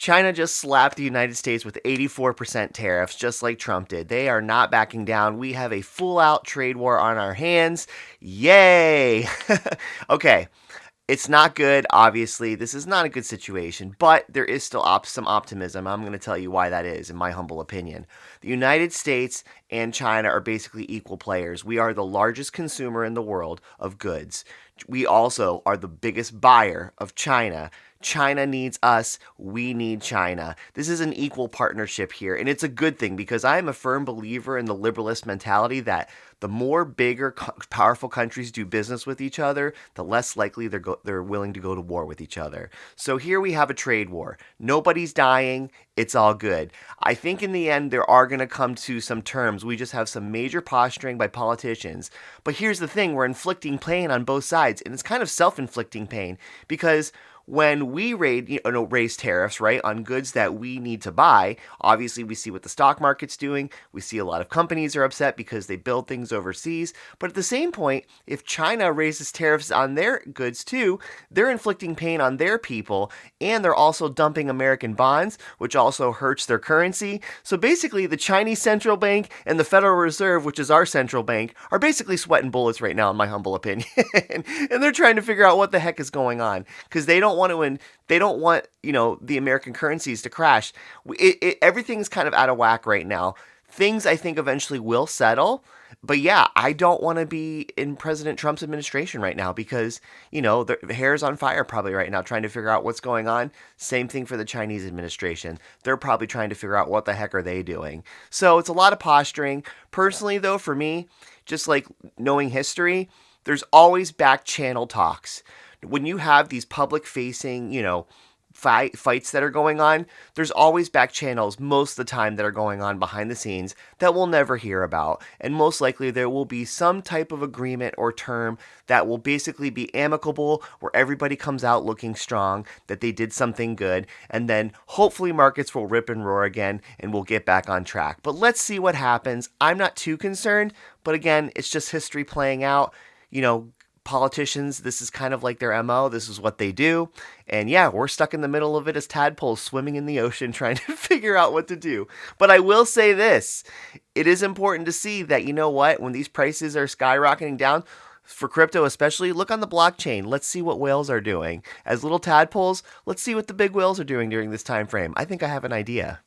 China just slapped the United States with 84% tariffs, just like Trump did. They are not backing down. We have a full out trade war on our hands. Yay! Okay, it's not good, obviously. This is not a good situation, but there is still some optimism. I'm going to tell you why that is, in my humble opinion. The United States and China are basically equal players. We are the largest consumer in the world of goods. We also are the biggest buyer of China. China needs us. We need China. This is an equal partnership here. And it's a good thing because I am a firm believer in the liberalist mentality that the more bigger, powerful countries do business with each other, the less likely they're willing to go to war with each other. So here we have a trade war. Nobody's dying. It's all good. I think in the end, there are going to come to some terms. We just have some major posturing by politicians. But here's the thing, we're inflicting pain on both sides, and it's kind of self-inflicting pain because when we raise tariffs, right, on goods that we need to buy, obviously we see what the stock market's doing. We see a lot of companies are upset because they build things overseas. But at the same point, if China raises tariffs on their goods too, they're inflicting pain on their people, and they're also dumping American bonds, which also hurts their currency. So basically, the Chinese central bank and the Federal Reserve, which is our central bank, are basically sweating bullets right now, in my humble opinion. And they're trying to figure out what the heck is going on because they don't want the American currencies to crash. Everything's kind of out of whack right now. Things I think eventually will settle, but yeah, I don't want to be in President Trump's administration right now because the hair's on fire probably right now trying to figure out what's going on. Same thing for the Chinese administration. They're probably trying to figure out what the heck are they doing. So it's a lot of posturing. Personally though, for me, just like knowing history, there's always back channel talks. When you have these public facing, fights that are going on, there's always back channels most of the time that are going on behind the scenes that we'll never hear about. And most likely there will be some type of agreement or term that will basically be amicable where everybody comes out looking strong, that they did something good, and then hopefully markets will rip and roar again and we'll get back on track. But let's see what happens. I'm not too concerned, but again, it's just history playing out. Politicians, this is kind of like their MO. This is what they do. And yeah, we're stuck in the middle of it as tadpoles swimming in the ocean trying to figure out what to do. But I will say this, it is important to see that, when these prices are skyrocketing down, for crypto especially, look on the blockchain. Let's see what whales are doing. As little tadpoles, let's see what the big whales are doing during this time frame. I think I have an idea.